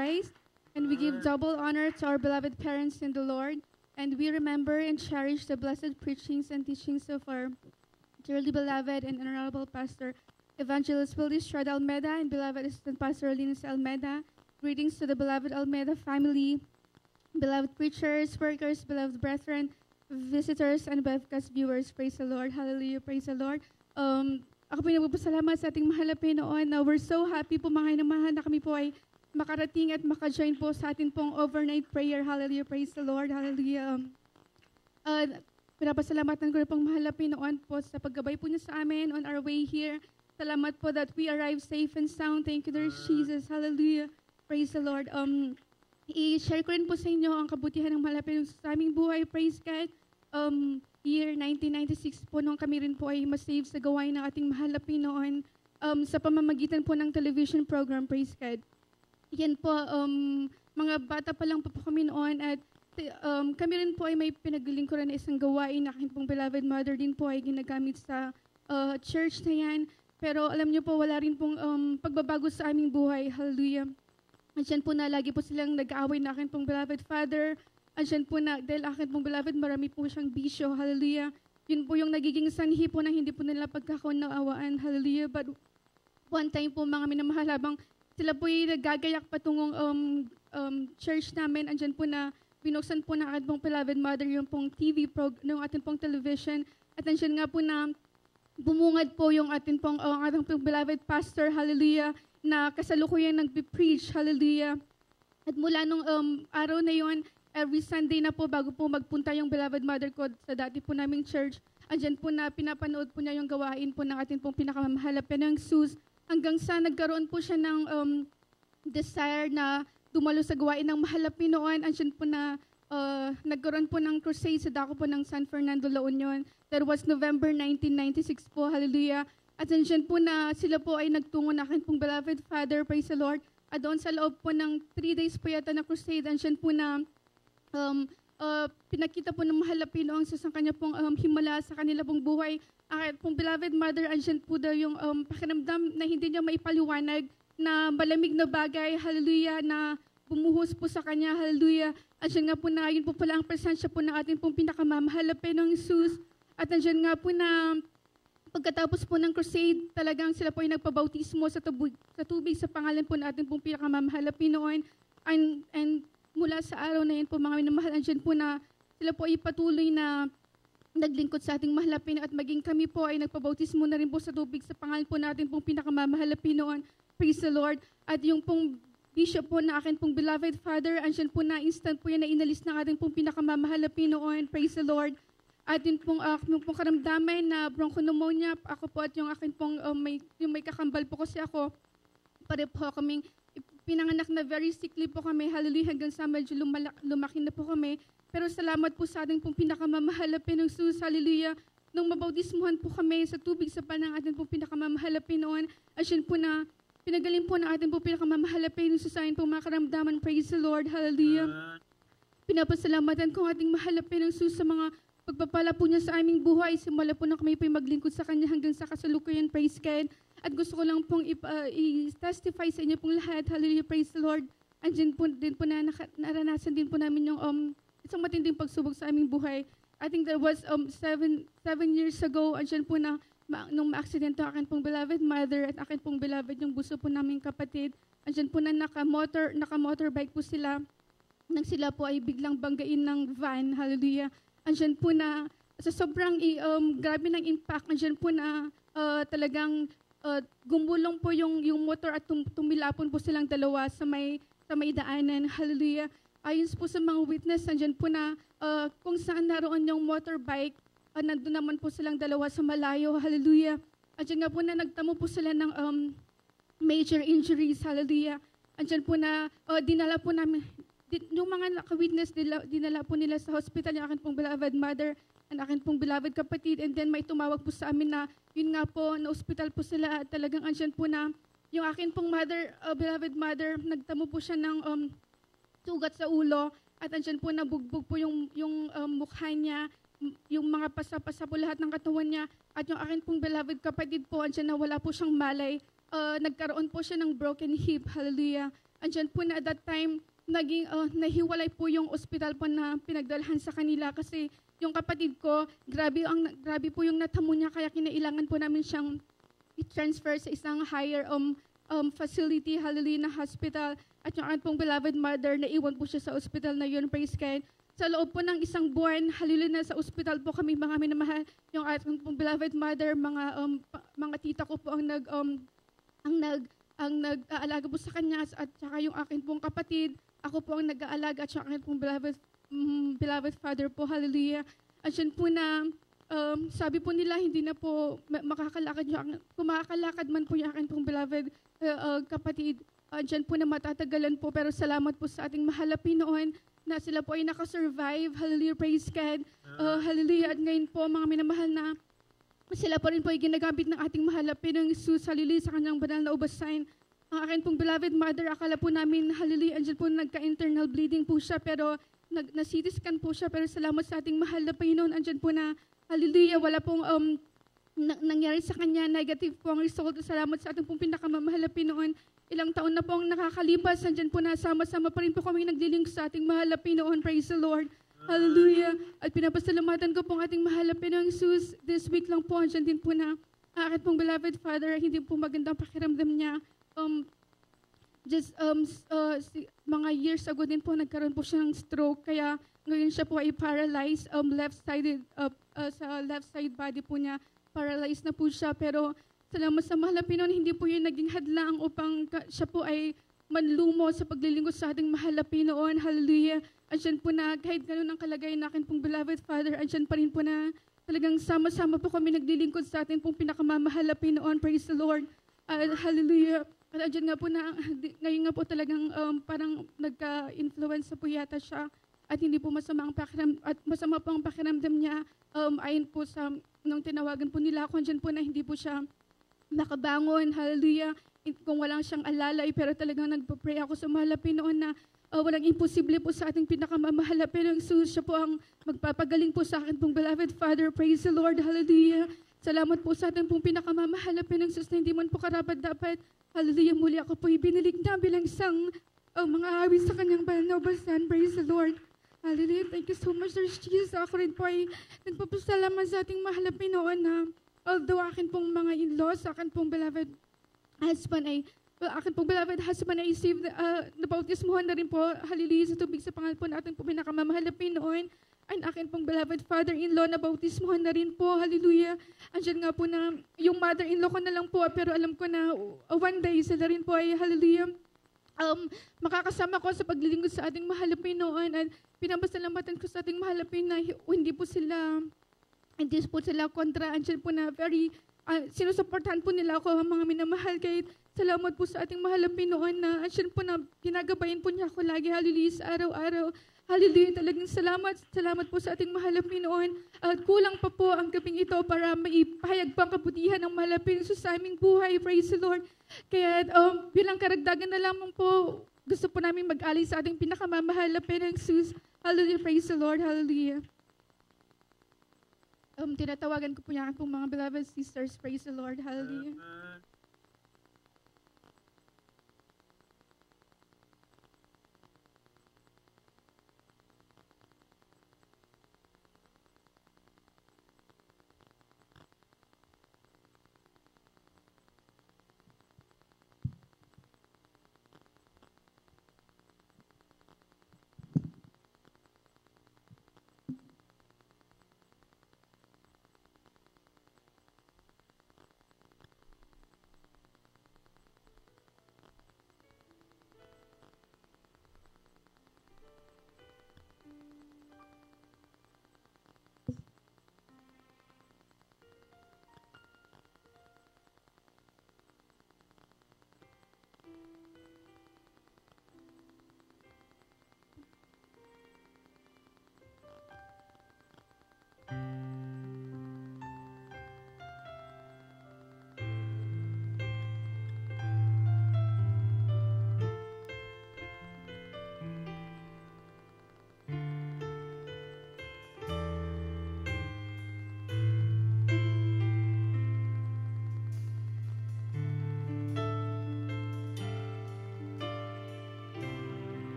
Christ, and we give double honor to our beloved parents in the Lord, and we remember and cherish the blessed preachings and teachings of our dearly beloved and honorable Pastor Evangelist Willie Estrada Almeida and beloved Assistant Pastor Linus Almeida. Greetings to the beloved Almeida family, beloved preachers, workers, beloved brethren, visitors, and webcast viewers. Praise the Lord. Hallelujah. Praise the Lord. Ako po yung nagpapasalamat sa ating mahal na Panginoon na we're so happy po mga inamahan na kami po ay makarating at maka-join po sa atin pong overnight prayer. Hallelujah. Praise the Lord. Hallelujah. Pinapasalamatan ko na pong mahal na Panginoon po sa paggabay po niya sa amin on our way here. Salamat po that we arrive safe and sound. Thank you, Lord Jesus. Hallelujah. Praise the Lord. I-share ko rin po sa inyo ang kabutihan ng mahal na Panginoon sa aming buhay. Praise God. Year 1996 po nung kami rin po ay masave sa gawain ng ating mahal na Panginoon sa pamamagitan po ng television program. Praise God. Yan po, mga bata pa lang po kami noon at kami rin po ay may pinaglilingkuran na isang gawain na aking pong beloved mother din po ay ginagamit sa church na yan. Pero alam niyo po, wala rin pong pagbabago sa aming buhay. Hallelujah. Andiyan po na lagi po silang nag-aaway na aking pong beloved father. Andiyan po na, dahil aking pong beloved, marami po siyang bisyo. Hallelujah. Yun po yung nagiging sanhi po na hindi po nila pagkakaunawaan. Hallelujah. But one time po mga minamahal habang sila po yung nagagayak patungong church namin. Andiyan po na binuksan po na aking pong beloved mother yung pong TV ng ating pong television. At andiyan nga po na bumungad po yung ating pong beloved pastor. Hallelujah. Na kasalukuyan nagbe-preach, hallelujah. At mula nung araw na yon, every Sunday na po bago po magpunta yung beloved mother ko sa dati po naming church, andyan po na pinapanood po niya yung gawain po ng ating pong pinakamamahal na Panginoong Jesus, hanggang sa nagkaroon po siya ng desire na dumalo sa gawain ng mahal na Panginoon. Andyan po na nagkaroon po ng crusade sa dako po ng San Fernando, La Union. That was November 1996 po, hallelujah. At nandiyan po na sila po ay nagtungo na akin pong beloved father, praise the Lord. At doon sa loob po ng 3 days po yata na crusade, nandiyan po na pinakita po ng mahal na Panginoon sa kanya pong himala sa kanila pong buhay. At pong beloved mother, andyan po daw yung pakiramdam na hindi niya maipaliwanag na malamig na bagay, hallelujah, na bumuhos po sa kanya, hallelujah. Andyan nga po na yun po pala ang presensya po ng ating pong pinakamamahal na Panginoong Jesus. At andyan nga po na pagkatapos po ng crusade, talagang sila po ay nagpabautismo sa tubig sa pangalan po natin pong pinakamamahal na Panginoon. And mula sa araw na yun po, mga minamahal, andyan po na sila po ay patuloy na naglingkod sa ating mahal na Panginoon at maging kami po ay nagpabautismo na rin po sa tubig sa pangalan po natin pong pinakamamahal na Panginoon. Praise the Lord. At yung pong bishop po na akin pong beloved father, andyan po na instant po yan na inalis ng ating pong pinakamamahal na Panginoon. Praise the Lord. At yun pong, yung pong karamdaman na bronchopneumonia, ako po at yung akin pong may kakambal po kasi ako, pare po kaming pinanganak na very sickly po kami, hallelujah, hanggang sa medyo lumaki na po kami. Pero salamat po sa ating pong pinakamamahal na Panginoong Jesus, hallelujah. Nung mabautismuhan po kami sa tubig sa panang ating pong pinakamamahal na Panginoon, at yun po na pinagaling po ng ating pong pinakamamahal na Panginoong Jesus sa ating pong mga karamdaman, praise the Lord, hallelujah. Pinapasalamatan ko ang ating mahal na Panginoong Jesus sa mga pagpapala po niya sa aming buhay, simula po na kami po maglingkod sa Kanya hanggang sa kasalukuyan, praise God. At gusto ko lang pong i-testify sa inyo pong lahat, hallelujah, praise the Lord. Andyan po din po na naranasan din po namin yung isang matinding pagsubok sa aming buhay. I think that was 7 years ago, andyan po na nung ma-aksidente akin pong beloved mother at akin pong beloved yung buso po naming kapatid. Andyan po na naka-motorbike po sila nang sila po ay biglang banggain ng van, hallelujah. Andyan po na, sa sobrang grabe ng impact, andyan po na talagang gumulong po yung motor at tumilapon po silang dalawa sa may daanan. Hallelujah. Ayon po sa mga witness, andyan po na kung saan naroon yung motorbike, nandun naman po silang dalawa sa malayo. Hallelujah. Andyan nga po na nagtamo po sila ng major injuries. Hallelujah. Andyan po na dinala po namin, yung mga naka-witness, dinala po nila sa hospital yung akin pong beloved mother and akin pong beloved kapatid. And then may tumawag po sa amin na yun nga po, na hospital po sila at talagang andyan po na yung akin pong mother, beloved mother, nagtamo po siya ng sugat sa ulo at andyan po nabugbog po yung mukha niya, yung mga pasa-pasa po lahat ng katawan niya at yung akin pong beloved kapatid po, andyan na wala po siyang malay. Nagkaroon po siya ng broken hip, hallelujah. andyan po na at that time, nahiwalay po yung ospital po na pinagdalhan sa kanila kasi yung kapatid ko, grabe po yung natamo niya kaya kinailangan po namin siyang i-transfer sa isang higher facility, hallelujah, na hospital. At yung aking pong beloved mother, naiwan po siya sa ospital na yun, praise God. Sa loob po ng isang buwan, hallelujah, na sa ospital po kami mga minamahal. Yung aking pong beloved mother, mga tita ko po ang nag-aalaga po sa kanya at saka yung aking pong kapatid, ako po ang nag-aalaga at saka aking pong beloved father po, hallelujah. At yun po na, sabi po nila, hindi na po makakalakad yung, kung makakalakad man po yung aking pong beloved kapatid, dyan po na matatagalan po, pero salamat po sa ating mahal na Pinoon na sila po ay nakasurvive, hallelujah, praise God, hallelujah, at ngayon po mga minamahal na, sila po rin po ay ginagamit ng ating mahal na Pinoong Jesus, hallelujah, sa kanyang banal na ubasain. Ang akin pong beloved mother, akala po namin, hallelujah, andyan po nagka-internal bleeding po siya, pero na-CT scan po siya, pero salamat sa ating mahal na Pinoon, andyan po na, hallelujah, wala pong nangyari sa kanya, negative po ang result. Salamat sa ating pong pinakamamahal na Pinoon. Ilang taon na po ang nakakalipas, andyan po na sama-sama pa rin po kami naglilingkod sa ating mahal na Pinoon. Praise the Lord. Hallelujah. At pinapasalamatan ko po ang ating mahal na Pinoong Jesus. This week lang po, andyan din po na aking pong beloved father, hindi po magandang pakiramdam niya. Mga years ago din po, nagkaroon po siya ng stroke, kaya ngayon siya po ay paralyzed, sa left side body po niya, paralyzed na po siya, pero salamat sa mahal na Pinoon, hindi po yun naging hadlang upang siya po ay manlumo sa paglilingkod sa ating mahal na Pinoon. Hallelujah. Andyan po na kahit gano'n ang kalagayan na akin pong beloved father, andyan pa rin po na talagang sama-sama po kami naglilingkod sa ating pong pinakamamahal na Pinoon. Praise the Lord. Hallelujah. At andyan nga po na, ngayon nga po talagang parang nagka-influence po yata siya at hindi po masama po ang pakiramdam niya. Ayon po sa, nung tinawagan po nila ako, andyan po na hindi po siya nakabangon, hallelujah, kung walang siyang alalay, pero talagang nagpa-pray ako sa mahal na Pinoon na walang imposible po sa ating pinakamamahal na Pinoong Jesus. Siya po ang magpapagaling po sa akin pong beloved Father. Praise the Lord, hallelujah. Salamat po sa ating pong pinakamamahal na Pinoong Jesus na hindi man po karapat-dapat. Hallelujah, muli ako po ibinilig na bilang isang mga awit sa kanyang banal na ubasan. Praise the Lord. Hallelujah, thank you so much, Lord Jesus. Ako rin po ay nagpapasalamat sa ating mahal na Pinoon na although akin pong mga in-laws, akin pong beloved husband ay saved, nabautismuhan na rin po, hallelujah, sa tubig sa pangalan po natin po pinakamamahal na Pinoon. And akin pong beloved father-in-law, nabautismuhan na rin po, hallelujah. Andyan nga po na, yung mother-in-law ko na lang po, pero alam ko na one day sila rin po ay, hallelujah, makakasama ko sa paglilingkod sa ating mahal na Pinoon. At pinapasalamatan ko sa ating mahal na Pinoon, hindi po sila kontra. Andyan po na sinusuportahan po nila ako, mga minamahal. Kahit salamat po sa ating mahal na Pinoon na andyan po na ginagabayan po niya ako lagi, hallelujah, sa araw-araw. Hallelujah, talagang salamat po sa ating mahal na Pinoon. At kulang pa po ang gabing ito para maipahayag pa ang kabutihan ng mahal na Pinoon sa aming buhay. Praise the Lord. Kaya bilang karagdagan na lamang po, gusto po namin mag-alay sa ating pinakamamahal na Pinoong Jesus. Hallelujah, praise the Lord, hallelujah. Tinatawagan ko po yan pong mga beloved sisters. Praise the Lord. Hallelujah.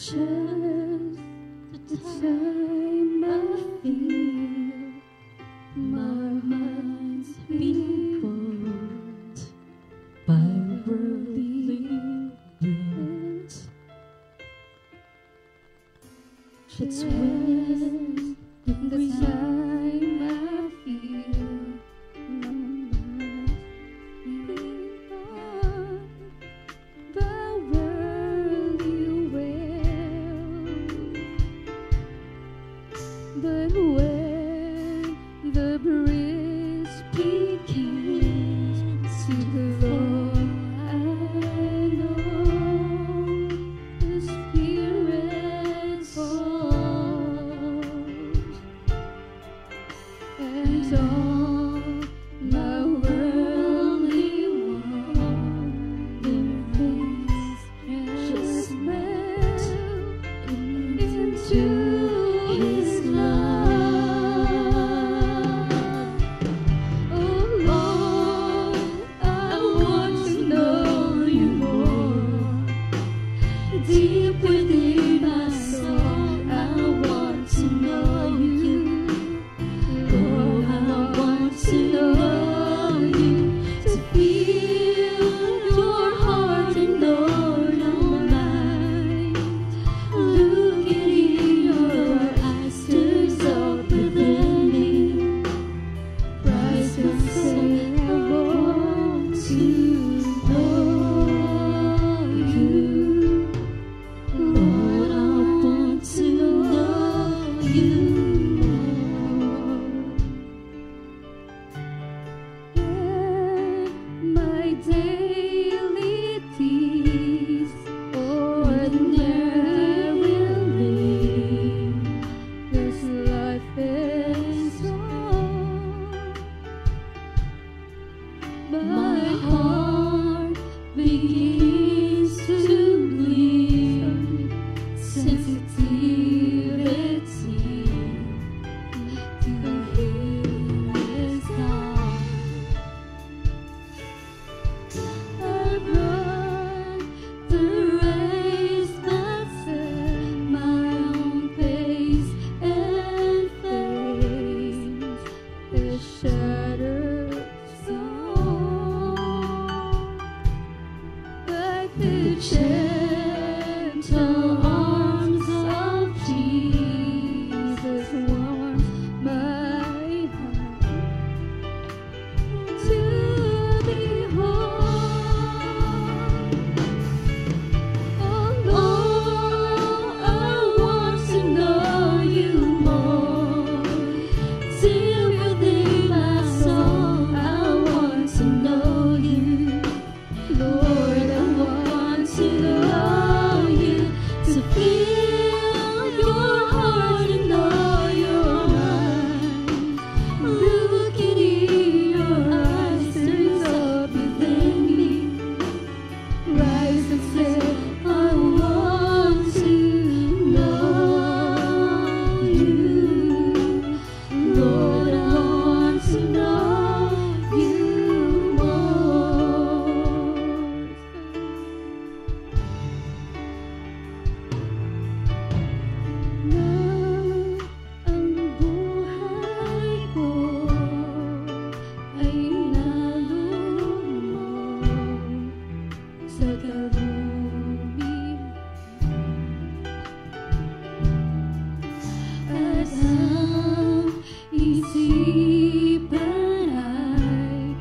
Just the time I feel my mind's being bored by worldly goods. It's when the time I feel my mind's being bored by worldly ways. But when the breeze begins to blow, I know the Spirit falls, and all my worldly wanderings just melt into His love. Oh Lord, I want to know You more. Deep within my soul, I want to know You. Lord, I want to know You, to feel Your heart and know Your mind. Look in Your eyes, stirs up within me. Rise and say, I want to know You. Lord, I want to know You more. And my daily deeds ordinarily live, this life is wrong. My heart begins to bleed, sensitivity to hear His song. I run the race, but set my own pace and face the shattered soul. But the gentle arms of Jesus warm my heart to behold. Oh, I want to know You more. Deep within my soul, I want to know You. Lord, I want to know You, to feel Your heart and know Your mind. Look in Your eyes, stirs up within me. Rise and say, I want to know You. Lord, I want to know You more. Na ang buhay ko ay nalulumog sa kalubihan, at ang isipan ay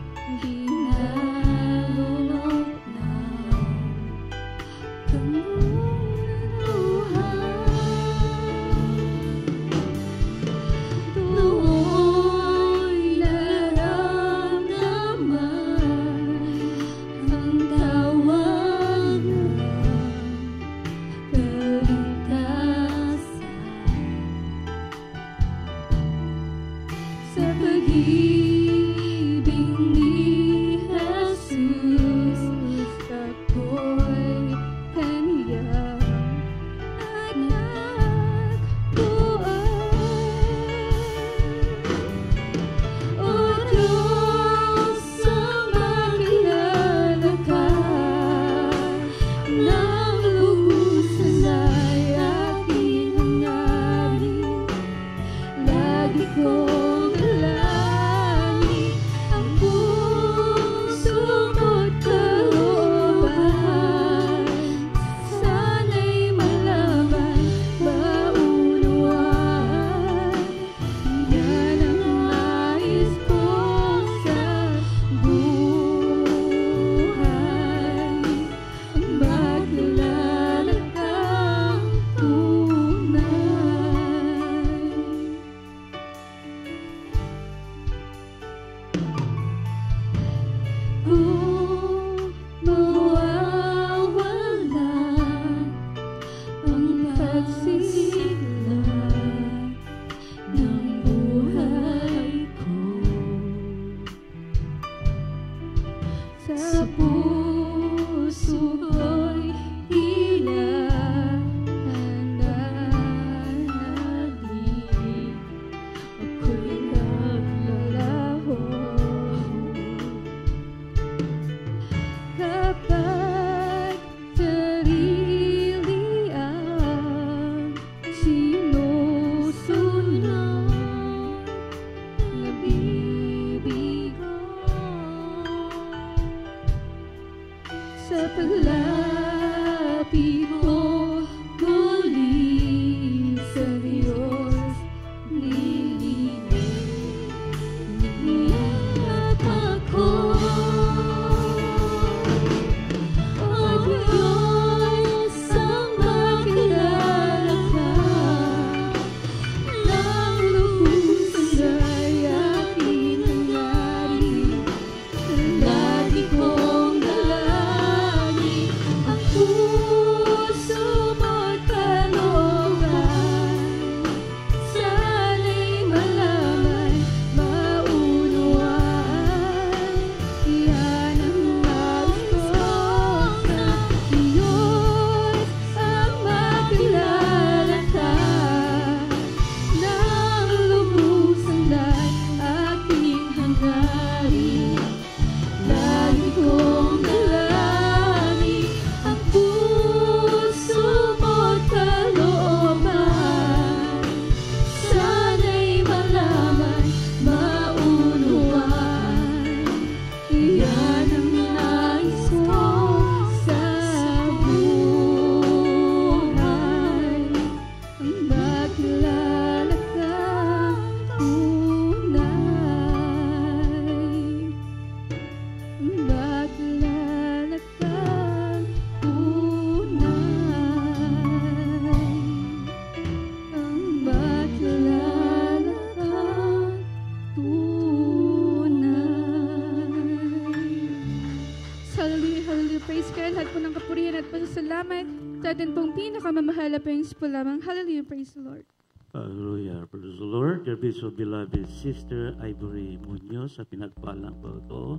binalulog ng kamuluhan. Doon naramdaman ang tawag paglapit ko muli sa Diyos, nililiyap ako. O Diyos, ang makilala ka, nang lubusan ay aking hangarin. Lagi kong dalangin ang puso mo't kalooban. Sana'y malaman, maunawaan. Yan ang nais ko sa Diyos, ang makilala ka. Nang lubusan ay aking hangarin. Lagi kong dalangin ang puso mo't kalooban. Sana'y malaman, maunawaan. Yan ang nais ko sa buhay. Ang makilala ka tunay. Makilala ka tunay. Ang makilala ka tunay. Hallelujah, hallelujah. Praise God. Lahat po ng kapurihan at pasasalamat sa atin pong pinakamamahal na pangis po lamang. Hallelujah, praise the Lord. Hallelujah. Praise the Lord. Dear so beloved Sister Ivory Munoz, sa pinagpalang po ito